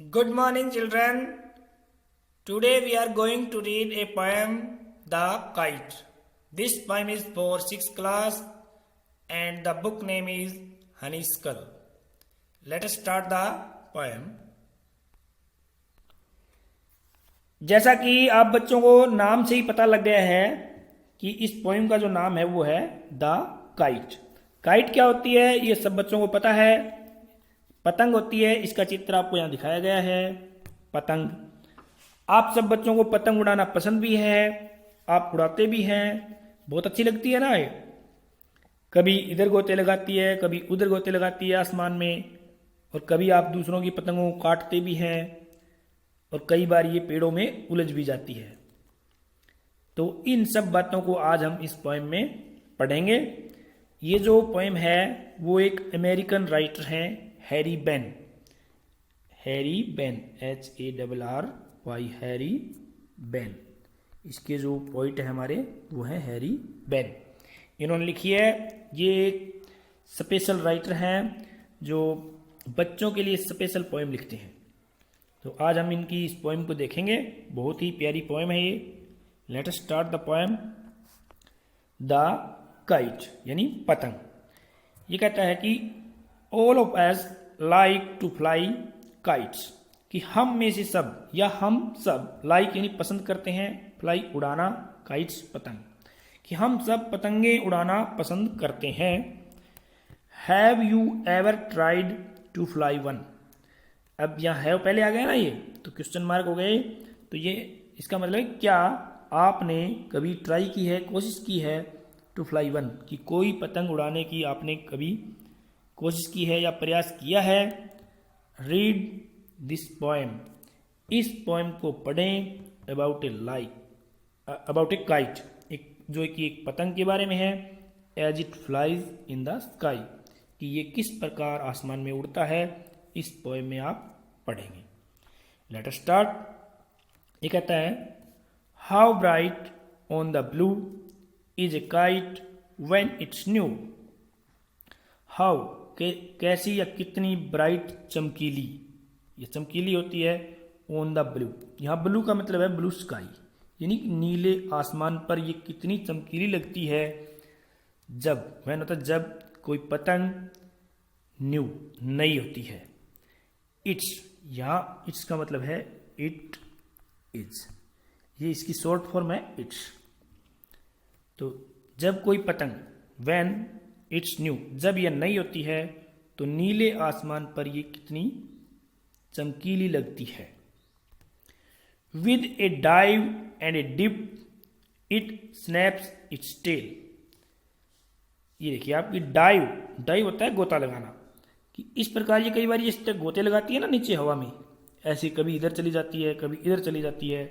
Good morning, children. Today we are going to read a poem, The Kite. This poem is for 6th class and the book name is Honey Skull. Let us start the poem. जैसा कि आप बच्चों को नाम से ही पता लग गया है कि इस पोएम का जो नाम है वो है द काइट। काइट क्या होती है ये सब बच्चों को पता है। पतंग होती है, इसका चित्र आपको यहाँ दिखाया गया है। पतंग, आप सब बच्चों को पतंग उड़ाना पसंद भी है, आप उड़ाते भी हैं, बहुत अच्छी लगती है ना ये। कभी इधर गोते लगाती है, कभी उधर गोते लगाती है आसमान में, और कभी आप दूसरों की पतंगों को काटते भी हैं, और कई बार ये पेड़ों में उलझ भी जाती है। तो इन सब बातों को आज हम इस पोएम में पढ़ेंगे। ये जो पोएम है वो एक अमेरिकन राइटर हैं, Harry Ben. Harry Ben, HARRY, Harry Ben. इसके जो पोइट है हमारे वो हैं हैरी बेन। इन्होंने लिखी है। ये एक स्पेशल राइटर हैं जो बच्चों के लिए स्पेशल पोएम लिखते हैं। तो आज हम इनकी इस पोएम को देखेंगे। बहुत ही प्यारी पोएम है ये। Let us start the poem the kite, यानी पतंग। ये कहता है कि all of us like to fly kites, कि हम में से सब या हम सब लाइक यानी पसंद करते हैं, फ्लाई उड़ाना, काइट्स पतंग, कि हम सब पतंगे उड़ाना पसंद करते हैं। Have you ever tried to fly one. अब यहाँ हैव पहले आ गया ना, ये तो क्वेश्चन मार्क हो गए। तो ये इसका मतलब है क्या आपने कभी ट्राई की है, कोशिश की है टू फ्लाई वन, कि कोई पतंग उड़ाने की आपने कभी कोशिश की है या प्रयास किया है। रीड दिस पोएम, इस पोएम को पढ़ें। अबाउट ए काइट, एक जो कि एक पतंग के बारे में है। As it flies in the sky, कि ये किस प्रकार आसमान में उड़ता है, इस पोएम में आप पढ़ेंगे। Late us start. ये कहता है, how bright on the blue is a kite when it's new. How, कैसी या कितनी ब्राइट, चमकीली, ये चमकीली होती है। ऑन द ब्लू, यहाँ ब्लू का मतलब है ब्लू स्काई, यानी नीले आसमान पर ये कितनी चमकीली लगती है। जब, वह होता है जब कोई पतंग न्यू, नई होती है। इट्स, यहाँ इट्स का मतलब है इट इज, ये इसकी शॉर्ट फॉर्म है इट्स। तो जब कोई पतंग, व्हेन इट्स न्यू, जब यह नई होती है तो नीले आसमान पर यह कितनी चमकीली लगती है। With a dive and a dip it snaps its tail. ये देखिए आपकी डाइव, डाइव होता है गोता लगाना, कि इस प्रकार ये कई बार इस तरह गोते लगाती है ना नीचे हवा में, ऐसे कभी इधर चली जाती है, कभी इधर चली जाती है।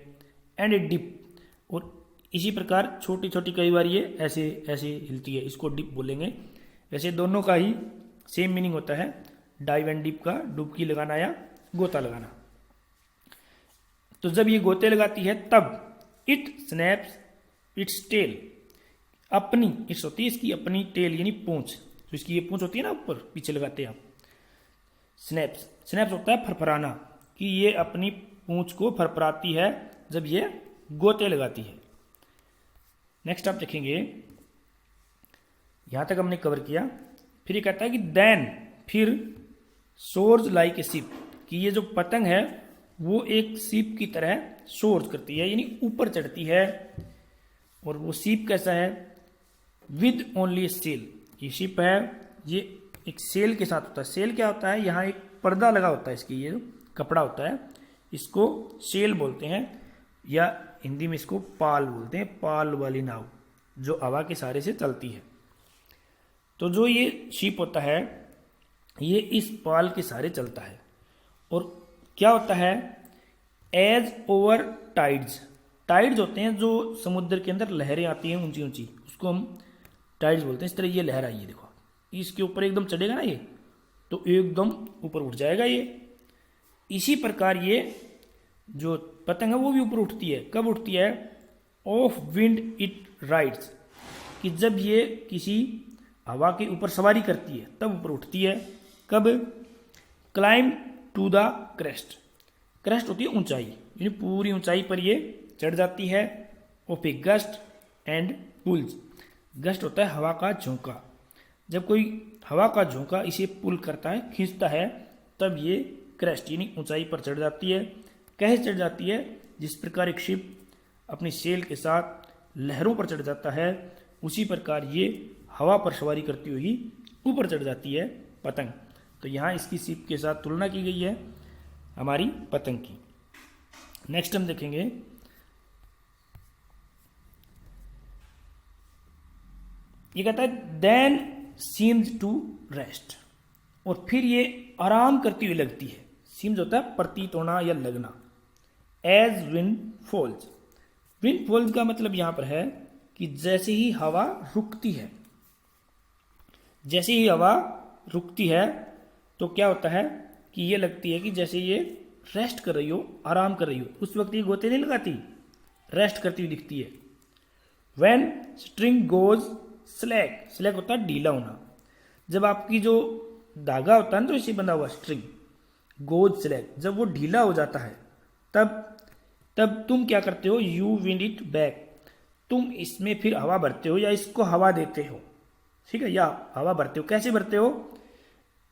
एंड ए डिप, और इसी प्रकार छोटी छोटी कई बार ये ऐसे ऐसे हिलती है, इसको डिप बोलेंगे। वैसे दोनों का ही सेम मीनिंग होता है, डाइव एंड डिप का, डुबकी लगाना या गोता लगाना। तो जब ये गोते लगाती है तब इट स्नैप्स इट्स टेल, अपनी, इट्स होती है इसकी अपनी टेल यानी पूंछ, तो इसकी ये पूंछ होती है ना ऊपर पीछे लगाते हैं आप। स्नैप्स, स्नैप्स होता है फरफराना, कि ये अपनी पूंछ को फरफराती है जब ये गोते लगाती है। नेक्स्ट आप देखेंगे, यहां तक हमने कवर किया। फिर ये कहता है कि देन, फिर सोर्स लाइक ए शिप, कि ये जो पतंग है वो एक शिप की तरह सोर्स करती है, यानी ऊपर चढ़ती है। और वो शिप कैसा है, विद ओनली ए सेल, ये शिप है ये एक सेल के साथ होता है। सेल क्या होता है, यहाँ एक पर्दा लगा होता है, इसकी ये जो कपड़ा होता है इसको सेल बोलते हैं, या हिंदी में इसको पाल बोलते हैं, पाल वाली नाव जो हवा के सहारे से चलती है। तो जो ये शिप होता है ये इस पाल के सहारे चलता है। और क्या होता है, एज ओवर टाइड्स, टाइड्स होते हैं जो समुद्र के अंदर लहरें आती हैं ऊंची ऊंची, उसको हम टाइड्स बोलते हैं। इस तरह ये लहर आई है, देखो इसके ऊपर एकदम चढ़ेगा ना ये, तो एकदम ऊपर उठ जाएगा ये। इसी प्रकार ये जो पतंग है वो भी ऊपर उठती है। कब उठती है, ऑफ विंड इट राइड्स, कि जब ये किसी हवा के ऊपर सवारी करती है तब ऊपर उठती है। कब, climb to the crest, crest होती है ऊंचाई, यानी पूरी ऊंचाई पर ये चढ़ जाती है। और फिर गस्ट एंड पुल्स, गस्ट होता है हवा का झोंका, जब कोई हवा का झोंका इसे पुल करता है, खींचता है, तब ये क्रेस्ट यानी ऊंचाई पर चढ़ जाती है। कैसे चढ़ जाती है? जिस प्रकार एक शिप अपनी सेल के साथ लहरों पर चढ़ जाता है, उसी प्रकार ये हवा पर सवारी करती हुई ऊपर चढ़ जाती है पतंग। तो यहाँ इसकी शिप के साथ तुलना की गई है हमारी पतंग की। नेक्स्ट हम देखेंगे, ये कहता है देन सीम्स टू रेस्ट, और फिर ये आराम करती हुई लगती है। सीम्स होता है प्रतीत होना या लगना। As wind falls, wind falls का मतलब यहां पर है कि जैसे ही हवा रुकती है, जैसे ही हवा रुकती है तो क्या होता है कि ये लगती है कि जैसे ये रेस्ट कर रही हो, आराम कर रही हो। उस वक्त ये गोते नहीं लगाती, रेस्ट करती हुई दिखती है। When string goes slack, slack होता है ढीला होना। जब आपकी जो धागा होता है ना, तो इसे बंधा हुआ स्ट्रिंग, गोज स्लैक, जब वो ढीला हो जाता है तब तुम क्या करते हो? यू विंड इट बैक, तुम इसमें फिर हवा भरते हो या इसको हवा देते हो, ठीक है, या हवा भरते हो। कैसे भरते हो?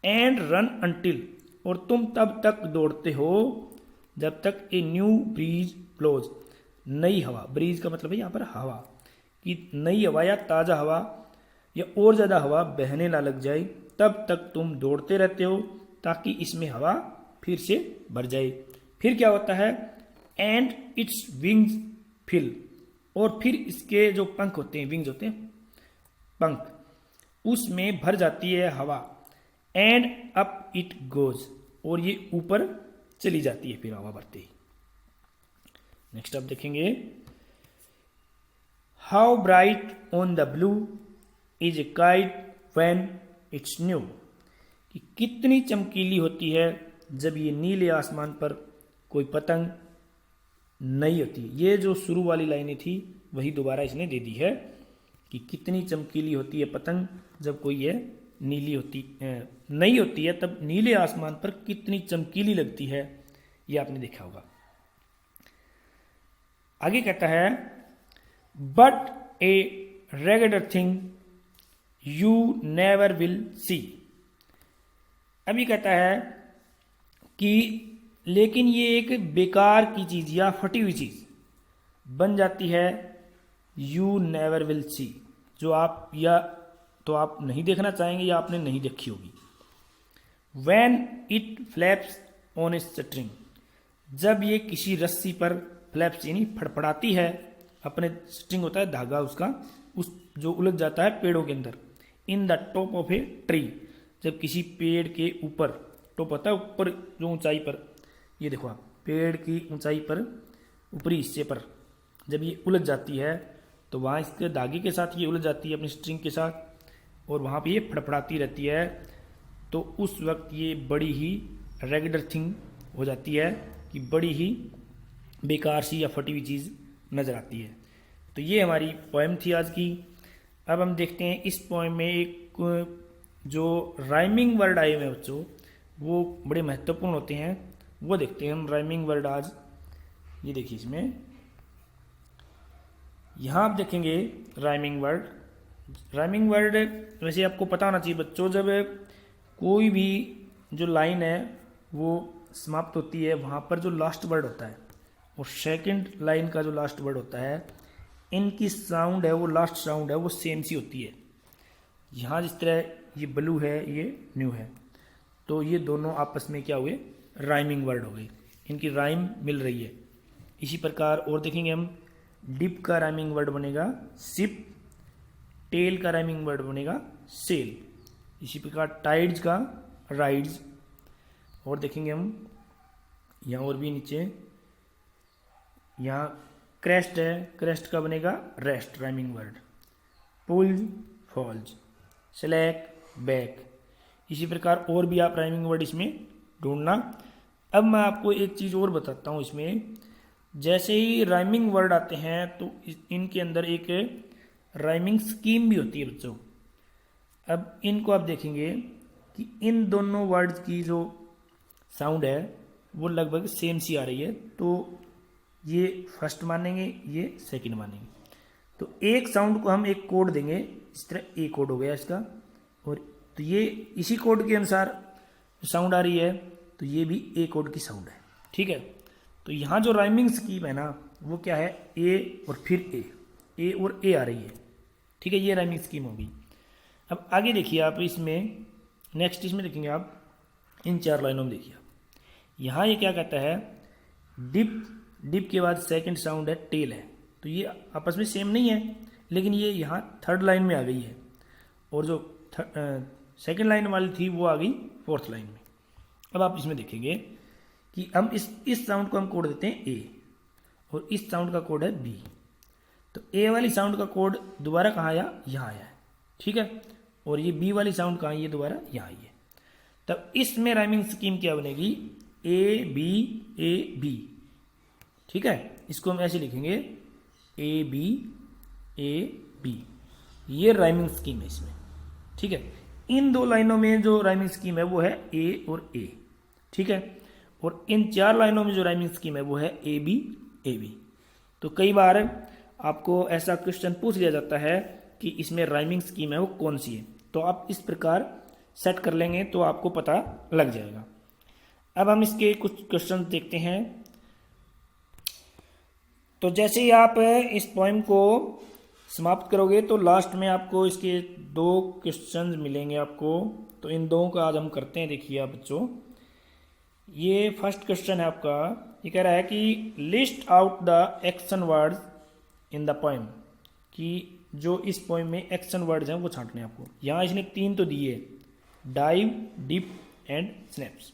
एंड रन अंटिल, और तुम तब तक दौड़ते हो जब तक ए न्यू ब्रीज ब्लोज, नई हवा, ब्रीज का मतलब है यहाँ पर हवा, कि नई हवा या ताज़ा हवा या और ज़्यादा हवा बहने ना लग जाए, तब तक तुम दौड़ते रहते हो ताकि इसमें हवा फिर से भर जाए। फिर क्या होता है? एंड इट्स विंग्स फिल, और फिर इसके जो पंख होते हैं, विंग्स होते हैं पंख, उसमें भर जाती है हवा। एंड अप इट गोज, और ये ऊपर चली जाती है फिर हवा भरते ही। नेक्स्ट आप देखेंगे, how bright on the blue is a kite when it's new, कि कितनी चमकीली होती है जब ये नीले आसमान पर कोई पतंग नई होती है। ये जो शुरू वाली लाइनें थी वही दोबारा इसने दे दी है कि कितनी चमकीली होती है पतंग जब कोई ये नीली होती नई होती है, तब नीले आसमान पर कितनी चमकीली लगती है, ये आपने देखा होगा। आगे कहता है, but a regular thing you never will see, अभी कहता है कि लेकिन ये एक बेकार की चीज या फटी हुई चीज बन जाती है, यू नेवर विल सी, जो आप या तो आप नहीं देखना चाहेंगे या आपने नहीं देखी होगी। When it flaps on a string, जब ये किसी रस्सी पर फ्लैप्स यानी फड़फड़ाती है, अपने स्ट्रिंग होता है धागा उसका, उस जो उलझ जाता है पेड़ों के अंदर। In the top of a tree, जब किसी पेड़ के ऊपर, टॉप होता है ऊपर जो ऊंचाई पर, ये देखो आप पेड़ की ऊंचाई पर ऊपरी हिस्से पर जब ये उलझ जाती है तो वहाँ इसके धागे के साथ ये उलझ जाती है अपनी स्ट्रिंग के साथ, और वहाँ पे ये फड़फड़ाती रहती है। तो उस वक्त ये बड़ी ही रेगुलर थिंग हो जाती है कि बड़ी ही बेकार सी या फटी हुई चीज़ नज़र आती है। तो ये हमारी पोएम थी आज की। अब हम देखते हैं इस पोएम में एक जो राइमिंग वर्ड आए हुए हैं बच्चों, वो बड़े महत्वपूर्ण होते हैं, वो देखते हैं हम राइमिंग वर्ड आज। ये देखिए, इसमें यहाँ आप देखेंगे राइमिंग वर्ड। राइमिंग वर्ड वैसे आपको पता होना चाहिए बच्चों, जब कोई भी जो लाइन है वो समाप्त होती है, वहाँ पर जो लास्ट वर्ड होता है और सेकंड लाइन का जो लास्ट वर्ड होता है, इनकी साउंड है वो लास्ट साउंड है वो सेम सी होती है। यहाँ जिस तरह ये ब्लू है, ये न्यू है, तो ये दोनों आपस में क्या हुए? राइमिंग वर्ड हो गए, इनकी राइम मिल रही है। इसी प्रकार और देखेंगे हम, डिप का राइमिंग वर्ड बनेगा सिप, टेल का राइमिंग वर्ड बनेगा सेल। इसी प्रकार टाइड्स का राइड्स। और देखेंगे हम यहाँ और भी नीचे, यहाँ क्रेस्ट है, क्रेस्ट का बनेगा rest rhyming word. Pulls falls, slack back. इसी प्रकार और भी आप राइमिंग वर्ड इसमें ढूंढना। अब मैं आपको एक चीज़ और बताता हूँ इसमें, जैसे ही राइमिंग वर्ड आते हैं तो इनके अंदर एक राइमिंग स्कीम भी होती है बच्चों। अब इनको आप देखेंगे कि इन दोनों वर्ड्स की जो साउंड है वो लगभग सेम सी आ रही है, तो ये फर्स्ट मानेंगे, ये सेकंड मानेंगे। तो एक साउंड को हम एक कोड देंगे, इस तरह ए कोड हो गया इसका, और तो ये इसी कोड के अनुसार साउंड आ रही है, तो ये भी ए कोड की साउंड है। ठीक है, तो यहाँ जो राइमिंग स्कीम है ना वो क्या है, ए और फिर ए और ए आ रही है। ठीक है, ये राइमिंग स्कीम होगी। अब आगे देखिए आप इसमें, नेक्स्ट इसमें देखेंगे आप, इन 4 लाइनों में देखिए आप, यहाँ ये क्या कहता है, डिप के बाद सेकंड साउंड है टेल है, तो ये आपस में सेम नहीं है, लेकिन ये यहाँ थर्ड लाइन में आ गई है, और जो सेकंड लाइन वाली थी वो आ गई फोर्थ लाइन में। अब आप इसमें देखेंगे कि हम इस साउंड को हम कोड देते हैं ए, और इस साउंड का कोड है बी। तो ए वाली साउंड का कोड दोबारा कहाँ आया, यहाँ आया है। ठीक है, और ये बी वाली साउंड कहाँ आई है, दोबारा यहाँ आई है। तब इसमें राइमिंग स्कीम क्या बनेगी, ए बी। ठीक है, इसको हम ऐसे लिखेंगे ए बी, ये राइमिंग स्कीम है इसमें। ठीक है, इन 2 लाइनों में जो राइमिंग स्कीम है वो है ए और ए। ठीक है, और इन 4 लाइनों में जो राइमिंग स्कीम है वो है ए बी। तो कई बार आपको ऐसा क्वेश्चन पूछ लिया जाता है कि इसमें राइमिंग स्कीम है वो कौन सी है, तो आप इस प्रकार सेट कर लेंगे तो आपको पता लग जाएगा। अब हम इसके कुछ क्वेश्चन देखते हैं। तो जैसे ही आप इस पोएम को समाप्त करोगे तो लास्ट में आपको इसके 2 क्वेश्चन मिलेंगे आपको, तो इन 2 का आज हम करते हैं। देखिए आप बच्चों, ये फर्स्ट क्वेश्चन है आपका, ये कह रहा है कि list out the action words in the poem, कि जो इस पोएम में एक्शन वर्ड्स हैं वो छांटने हैं आपको। यहाँ इसने 3 तो दिए, dive, dip and snaps.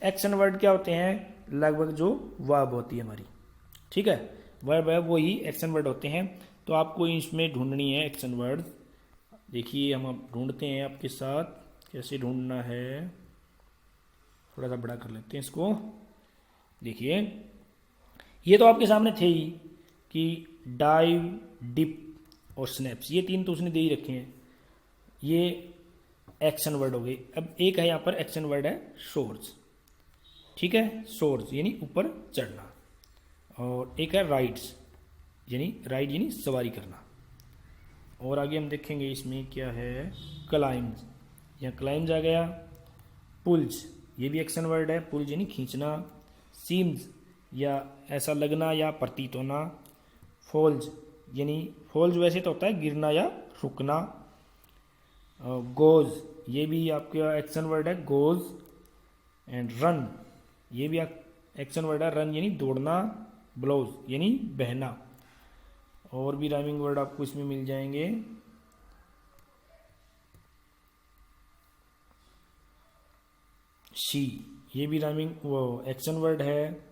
Action word क्या होते हैं, लगभग जो वर्ब होती है हमारी। ठीक है, वर्ब है वो ही एक्शन वर्ड होते हैं। तो आपको इसमें ढूंढनी है एक्शन वर्ड। देखिए हम अब ढूंढते हैं आपके साथ, कैसे ढूंढना है, थोड़ा सा बड़ा कर लेते हैं इसको। देखिए ये तो आपके सामने थे ही कि डाइव, डिप और स्नैप्स, ये 3 तो उसने दे ही रखे हैं, ये एक्शन वर्ड हो गए। अब एक है यहाँ पर एक्शन वर्ड है सोर्स। ठीक है, सोर्स यानी ऊपर चढ़ना, और एक है राइड्स, राइड यानी सवारी करना। और आगे हम देखेंगे इसमें क्या है, क्लाइम्स, यहाँ क्लाइम्स आ गया। पुल्स, ये भी एक्शन वर्ड है, पुल्स यानी खींचना। सीम्स, या ऐसा लगना या प्रतीत होना। फॉल्स, यानी फॉल्स वैसे तो होता है गिरना या रुकना। गोज, ये भी आपका एक्शन वर्ड है, गोज। एंड रन, ये भी एक्शन वर्ड है, रन यानी दौड़ना। ब्लोज यानी बहना। और भी राइमिंग वर्ड आपको इसमें मिल जाएंगे। शी, ये भी राइमिंग वो एक्शन वर्ड है।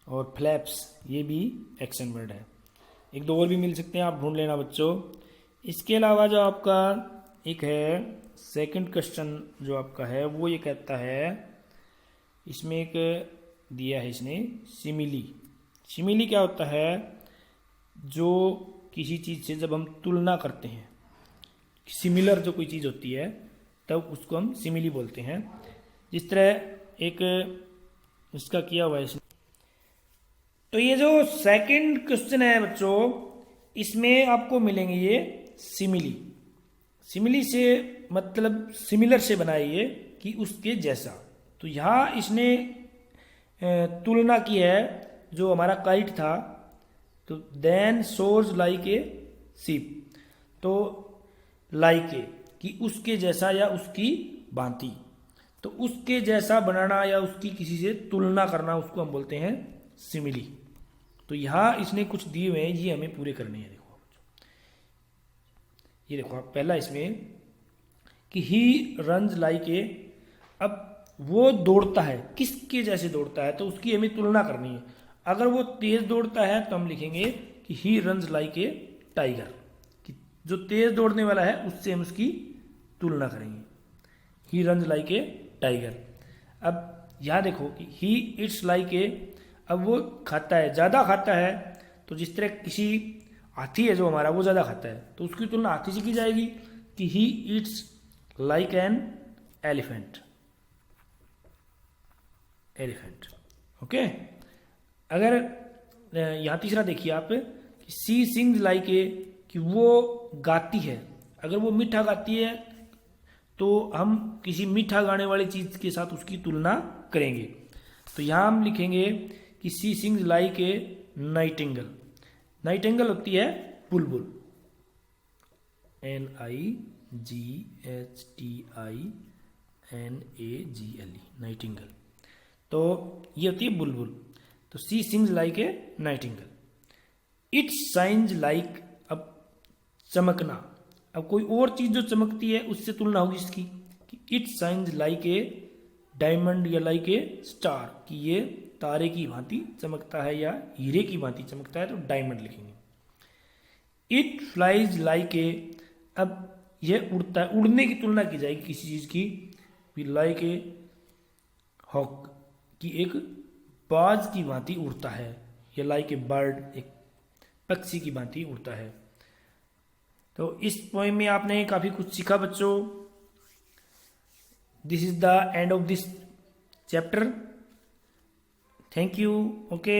और फ्लैप्स, ये भी एक्शन वर्ड है। 1-2 और भी मिल सकते हैं, आप ढूंढ लेना बच्चों। इसके अलावा जो आपका एक है सेकंड क्वेश्चन जो आपका है वो ये कहता है, इसमें एक दिया है इसने सिमिली। सिमिली क्या होता है, जो किसी चीज़ से जब हम तुलना करते हैं, सिमिलर जो कोई चीज़ होती है तब उसको हम सिमिली बोलते हैं। जिस तरह एक इसका किया हुआ है इसने। तो ये जो सेकंड क्वेश्चन है बच्चों, इसमें आपको मिलेंगे ये सिमिली। सिमिली से मतलब सिमिलर से बनाइए कि उसके जैसा। तो यहाँ इसने तुलना की है, जो हमारा काइट था, तो देन सोर्स लाइक ए सीप, तो लाइक ए कि उसके जैसा या उसकी भांति। तो उसके जैसा बनाना या उसकी किसी से तुलना करना, उसको हम बोलते हैं सिमिली। तो यहाँ इसने कुछ दिए हुए हैं, ये हमें पूरे करने हैं। देखो ये देखो आप, पहला इसमें कि ही रन्स लाइक ए, अब वो दौड़ता है, किसके जैसे दौड़ता है, तो उसकी हमें तुलना करनी है। अगर वो तेज दौड़ता है तो हम लिखेंगे कि he runs like a tiger, कि जो तेज दौड़ने वाला है उससे हम उसकी तुलना करेंगे, he runs like a tiger. अब यहाँ देखो कि ही इट्स लाइक ए, अब वो खाता है, ज़्यादा खाता है। तो जिस तरह किसी हाथी है जो हमारा, वो ज़्यादा खाता है, तो उसकी तुलना हाथी से की जाएगी कि he eats like an elephant. Okay. अगर यहाँ तीसरा देखिए आप कि सी सिंग्स लाइक ए, कि वो गाती है। अगर वो मीठा गाती है तो हम किसी मीठा गाने वाली चीज के साथ उसकी तुलना करेंगे। तो यहाँ हम लिखेंगे कि she sings like a nightingale. Nightingale होती है बुलबुल, NIGHTINAGLE, नाइटिंगल। तो ये होती है बुलबुल। तो she sings like a nightingale. It shines like, अब चमकना, अब कोई और चीज जो चमकती है उससे तुलना होगी इसकी कि it shines like a diamond या लाइक ए स्टार, कि ये तारे की भांति चमकता है या हीरे की भांति चमकता है, तो डायमंड लिखेंगे। इट फ्लाइज लाइक ए, अब यह उड़ता है, उड़ने की तुलना की जाएगी किसी चीज की, लाइक ए हॉक, कि एक बाज की भांति उड़ता है, या लाइक ए बर्ड, एक पक्षी की भांति उड़ता है। तो इस पोएम में आपने काफी कुछ सीखा बच्चों। This is the end of this chapter. Thank you. Okay.